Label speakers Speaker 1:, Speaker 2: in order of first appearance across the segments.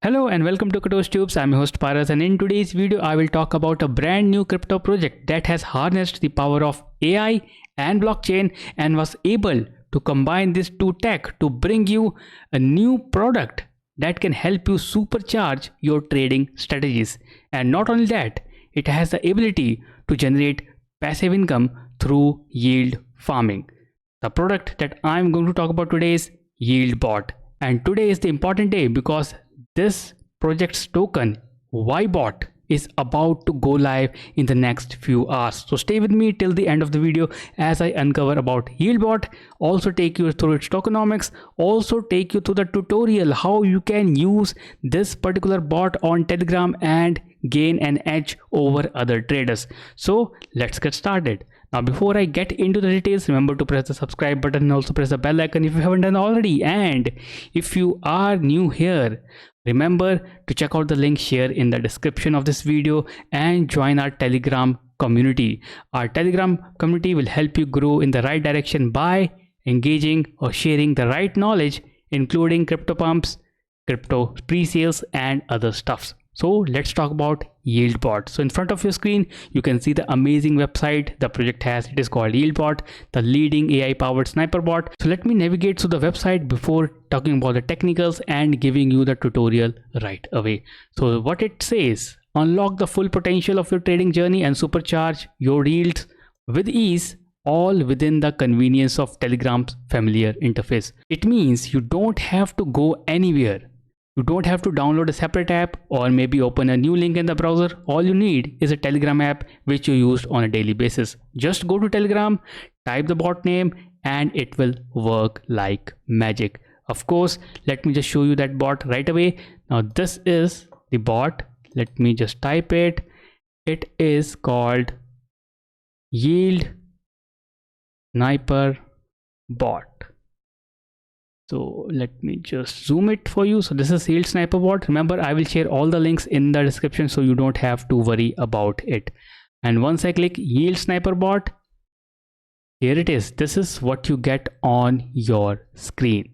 Speaker 1: Hello and welcome to Crypto Tubes. I'm your host Paras, and in today's video I will talk about a brand new crypto project that has harnessed the power of AI and blockchain and was able to combine these two tech to bring you a new product that can help you supercharge your trading strategies. And not only that, it has the ability to generate passive income through yield farming. The product that I'm going to talk about today is YieldBOT. And today is the important day because this project's token YBOT is about to go live in the next few hours. So stay with me till the end of the video as I uncover about YieldBOT, also take you through its tokenomics, also take you through the tutorial how you can use this particular bot on Telegram and gain an edge over other traders. So let's get started. Now before I get into the details, remember to press the subscribe button and also press the bell icon if you haven't done already. And if you are new here, remember to check out the link here in the description of this video and join our Telegram community. Our Telegram community will help you grow in the right direction by engaging or sharing the right knowledge, including crypto pumps, crypto pre-sales and other stuffs. So let's talk about YieldBOT. So in front of your screen, you can see the amazing website the project has. It is called YieldBOT, the leading AI powered sniper bot. So let me navigate to the website before talking about the technicals and giving you the tutorial right away. So what it says, unlock the full potential of your trading journey and supercharge your yields with ease, all within the convenience of Telegram's familiar interface. It means you don't have to go anywhere. You don't have to download a separate app or maybe open a new link in the browser. All you need is a Telegram app which you use on a daily basis. Just go to Telegram, type the bot name and it will work like magic. Of course, let me just show you that bot right away. Now this is the bot. Let me just type it. It is called Yield Sniper Bot. So let me just zoom it for you. So this is Yield Sniper Bot. Remember, I will share all the links in the description so you don't have to worry about it. And once I click Yield Sniper Bot, here it is. This is what you get on your screen.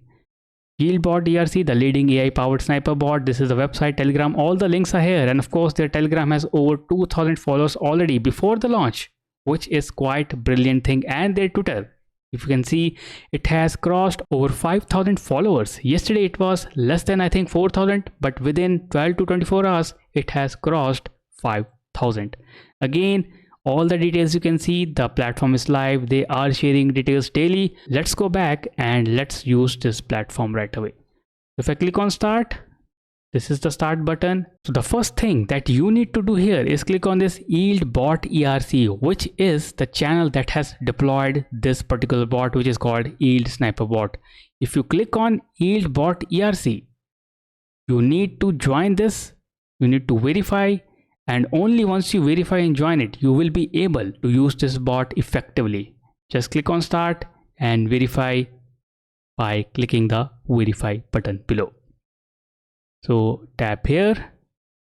Speaker 1: YieldBOT DRC, the leading AI powered sniper bot. This is the website, Telegram. All the links are here. And of course, their Telegram has over 2,000 followers already before the launch, which is quite a brilliant thing. And their Twitter, if you can see, it has crossed over 5,000 followers. Yesterday it was less than I think 4,000, but within 12 to 24 hours it has crossed 5,000. Again, all the details you can see, the platform is live. They are sharing details daily. Let's go back and let's use this platform right away. If I click on start, this is the start button. So the first thing that you need to do here is click on this YieldBOT ERC, which is the channel that has deployed this particular bot, which is called Yield Sniper Bot. If you click on YieldBOT ERC, you need to join this. You need to verify, and only once you verify and join it, you will be able to use this bot effectively. Just click on start and verify by clicking the verify button below. So tap here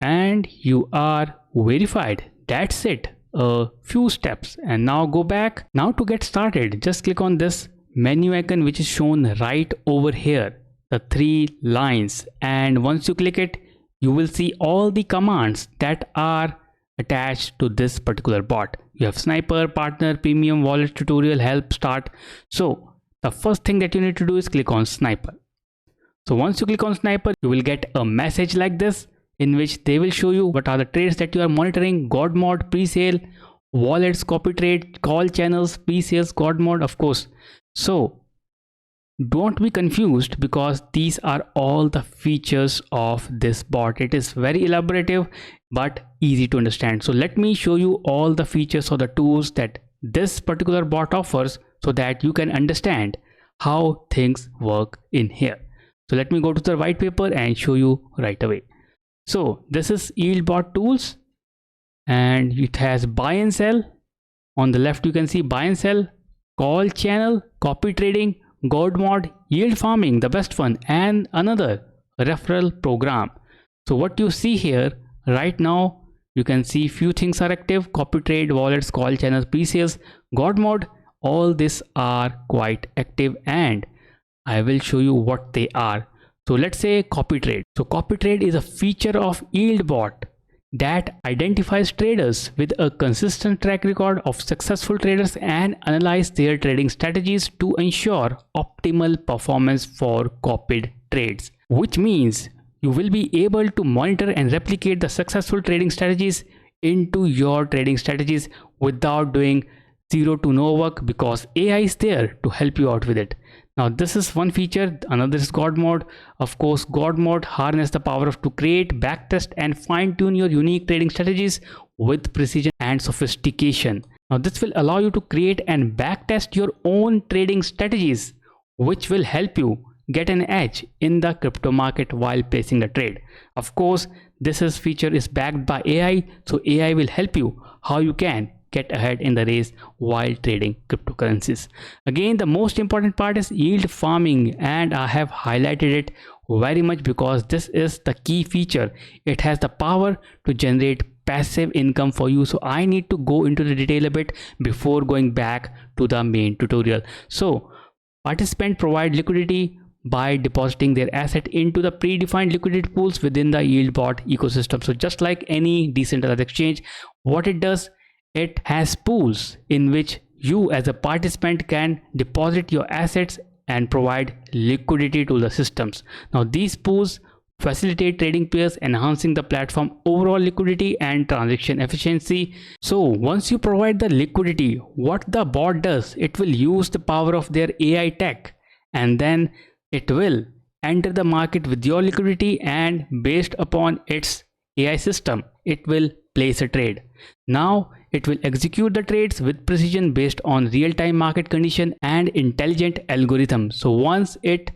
Speaker 1: and you are verified. That's it. A few steps. And now go back. Now to get started, just click on this menu icon which is shown right over here, the 3 lines. And once you click it, you will see all the commands that are attached to this particular bot. You have sniper, partner, premium, wallet, tutorial, help, start. So the first thing that you need to do is click on sniper. So once you click on sniper, you will get a message like this in which they will show you what are the trades that you are monitoring: God mod, pre-sale, wallets, copy trade, call channels, pre-sales, God mod, of course. So don't be confused because these are all the features of this bot. It is very elaborative but easy to understand. So let me show you all the features or the tools that this particular bot offers so that you can understand how things work in here. So let me go to the white paper and show you right away. So this is YieldBOT tools and it has buy and sell. On the left you can see buy and sell, call channel, copy trading, God mod, yield farming, the best one, and another referral program. So what you see here right now, you can see few things are active: copy trade, wallets, call channels, pre-sales, God mod. All these are quite active and I will show you what they are. So let's say copy trade. So copy trade is a feature of YieldBOT that identifies traders with a consistent track record of successful traders and analyze their trading strategies to ensure optimal performance for copied trades, which means you will be able to monitor and replicate the successful trading strategies into your trading strategies without doing zero to no work, because AI is there to help you out with it. Now this is one feature. Another is God mode. Of course, God mode harness the power of to create, backtest and fine tune your unique trading strategies with precision and sophistication. Now this will allow you to create and backtest your own trading strategies, which will help you get an edge in the crypto market while placing the trade. Of course, this feature is backed by AI, so AI will help you how you can get ahead in the race while trading cryptocurrencies. Again, the most important part is yield farming, and I have highlighted it very much because this is the key feature. It has the power to generate passive income for you. So I need to go into the detail a bit before going back to the main tutorial. So participants provide liquidity by depositing their asset into the predefined liquidity pools within the YieldBOT ecosystem. So just like any decentralized exchange, what it does, it has pools in which you as a participant can deposit your assets and provide liquidity to the systems. Now these pools facilitate trading pairs, enhancing the platform overall liquidity and transaction efficiency. So once you provide the liquidity, what the bot does, it will use the power of their AI tech, and then it will enter the market with your liquidity, and based upon its AI system, it will place a trade. Now it will execute the trades with precision based on real-time market condition and intelligent algorithm. So once it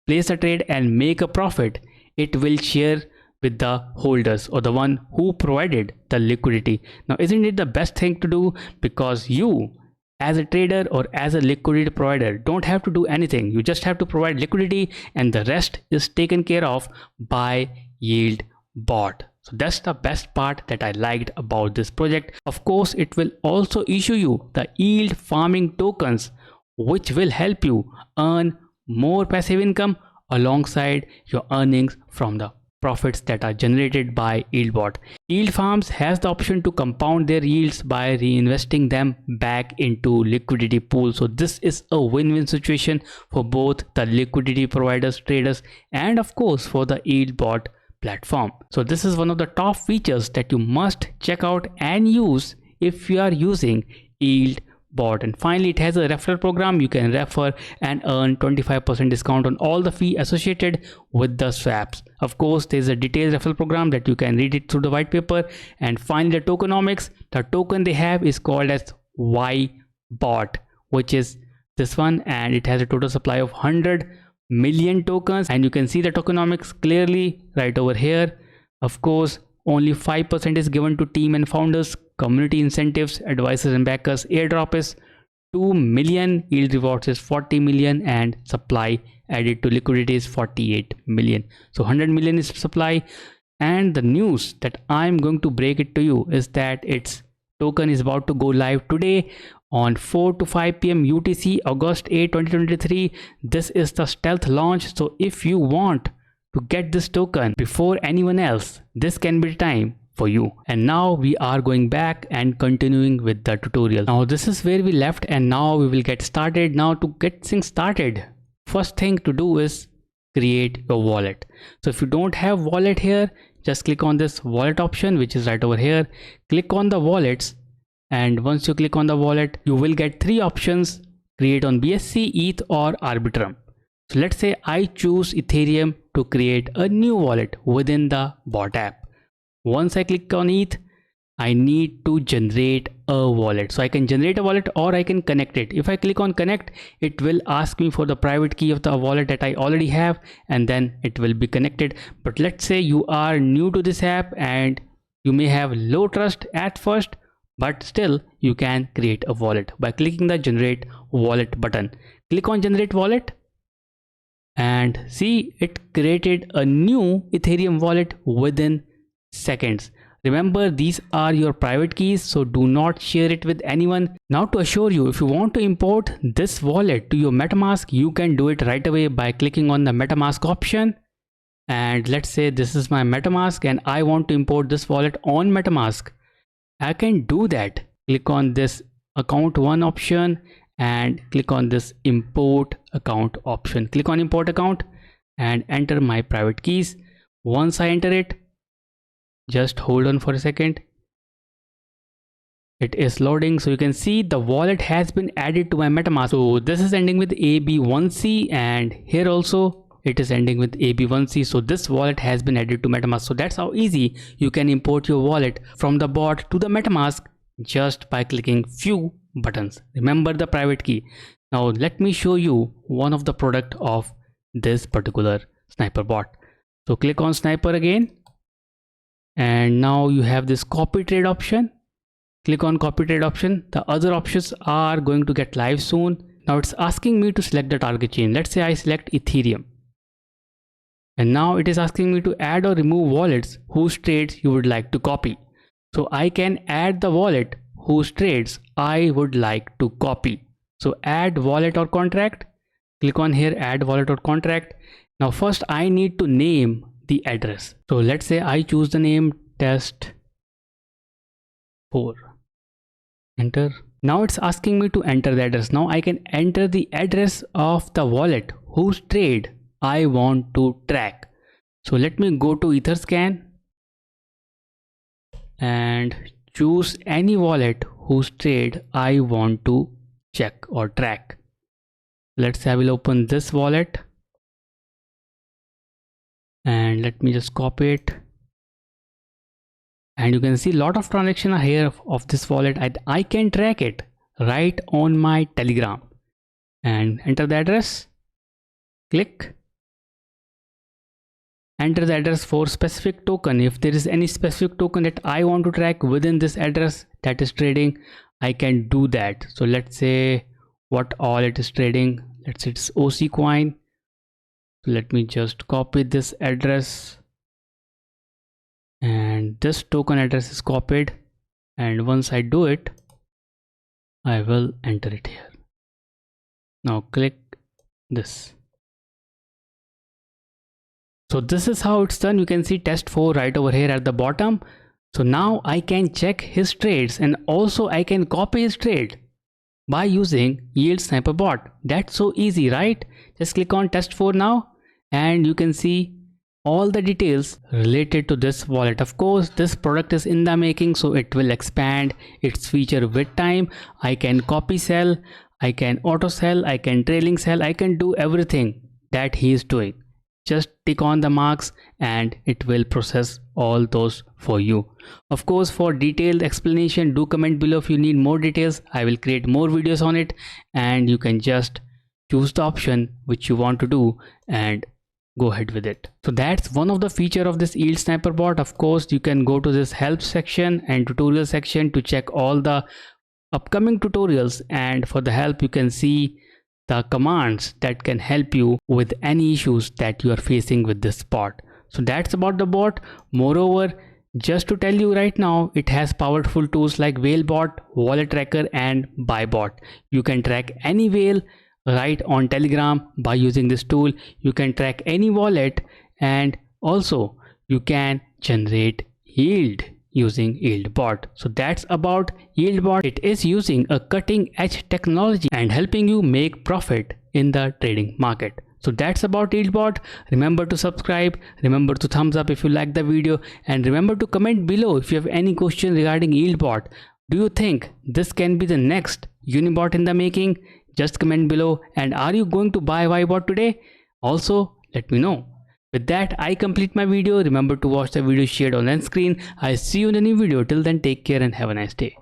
Speaker 1: place a trade and make a profit, it will share with the holders or the one who provided the liquidity. Now isn't it the best thing to do? Because you as a trader or as a liquidity provider don't have to do anything. You just have to provide liquidity, and the rest is taken care of by YieldBOT. So that's the best part that I liked about this project. Of course, it will also issue you the yield farming tokens, which will help you earn more passive income alongside your earnings from the profits that are generated by YieldBOT. Yield Farms has the option to compound their yields by reinvesting them back into liquidity pools. So this is a win-win situation for both the liquidity providers, traders, and of course for the YieldBOT platform. So this is one of the top features that you must check out and use if you are using YieldBOT. And finally, it has a referral program. You can refer and earn 25% discount on all the fee associated with the swaps. Of course, there's a detailed referral program that you can read it through the white paper. And finally, the tokenomics. The token they have is called as YBOT, which is this one, and it has a total supply of 100 million tokens, and you can see the tokenomics clearly right over here. Of course, only 5% is given to team and founders. Community incentives, advisors and backers. Airdrop is 2 million, yield rewards is 40 million, and supply added to liquidity is 48 million. So 100 million is supply. And the news that I'm going to break it to you is that its token is about to go live today on 4 to 5 p.m. UTC, August 8, 2023. This is the stealth launch. So if you want to get this token before anyone else, this can be the time for you. And now we are going back and continuing with the tutorial. Now this is where we left, and now we will get started. Now to get things started, first thing to do is create your wallet. So if you don't have wallet here, just click on this wallet option, which is right over here. Click on the wallets, and once you click on the wallet, you will get three options: create on BSC, ETH or Arbitrum. So let's say I choose Ethereum to create a new wallet within the bot app. Once I click on ETH, I need to generate a wallet. So I can generate a wallet or I can connect it. If I click on connect, it will ask me for the private key of the wallet that I already have, and then it will be connected. But let's say you are new to this app and you may have low trust at first, but still you can create a wallet by clicking the generate wallet button. Click on generate wallet, and see, it created a new Ethereum wallet within seconds. Remember, these are your private keys, so do not share it with anyone. Now to assure you, if you want to import this wallet to your MetaMask, you can do it right away by clicking on the MetaMask option, and let's say this is my MetaMask and I want to import this wallet on MetaMask. I can do that. Click on this account one option and click on this import account option. Click on import account and enter my private keys. Once I enter it, just hold on for a second. It is loading, so you can see the wallet has been added to my MetaMask. So this is ending with AB1C, and here also it is ending with AB1C. So this wallet has been added to MetaMask. So that's how easy you can import your wallet from the bot to the MetaMask just by clicking few buttons. Remember the private key. Now let me show you one of the product of this particular sniper bot. So click on sniper again, and now you have this copy trade option. Click on copy trade option. The other options are going to get live soon. Now it's asking me to select the target chain. Let's say I select Ethereum. And now it is asking me to add or remove wallets whose trades you would like to copy. So I can add the wallet whose trades I would like to copy. So add wallet or contract. Click on here, add wallet or contract. Now first I need to name the address. So let's say I choose the name test 4. Enter. Now it's asking me to enter the address. Now I can enter the address of the wallet whose trade I want to track. So let me go to Etherscan and choose any wallet whose trade I want to check or track. Let's say I will open this wallet and let me just copy it. And you can see a lot of transactions are here of this wallet. I can track it right on my Telegram. And enter the address. Click. Enter the address for specific token. If there is any specific token that I want to track within this address that is trading, I can do that. So let's say what all it is trading. Let's say it's OC coin. So let me just copy this address. And this token address is copied, and once I do it, I will enter it here. Now click this. So this is how it's done. You can see test 4 right over here at the bottom. So now I can check his trades, and also I can copy his trade by using Yield Sniper bot. That's so easy, right? Just click on test 4 now, and you can see all the details related to this wallet. Of course, this product is in the making, so it will expand its feature with time. I can copy sell, I can auto sell, I can trailing sell, I can do everything that he is doing. Just tick on the marks and it will process all those for you. Of course, for detailed explanation, do comment below if you need more details. I will create more videos on it, and you can just choose the option which you want to do and go ahead with it. So that's one of the feature of this Yield Sniper bot. Of course, you can go to this help section and tutorial section to check all the upcoming tutorials, and for the help you can see the commands that can help you with any issues that you are facing with this bot. So that's about the bot. Moreover, just to tell you right now, it has powerful tools like YieldBOT, wallet tracker, and YBOT. You can track any whale right on Telegram by using this tool. You can track any wallet, and also you can generate yield using YieldBOT. So that's about YieldBOT. It is using a cutting edge technology and helping you make profit in the trading market. So that's about YieldBOT. Remember to subscribe, remember to thumbs up if you like the video, and remember to comment below if you have any question regarding YieldBOT. Do you think this can be the next UNIBOT in the making? Just comment below. And are you going to buy YBOT today? Also, let me know. With that, I complete my video. Remember to watch the video shared on end screen. I see you in the new video. Till then, take care and have a nice day.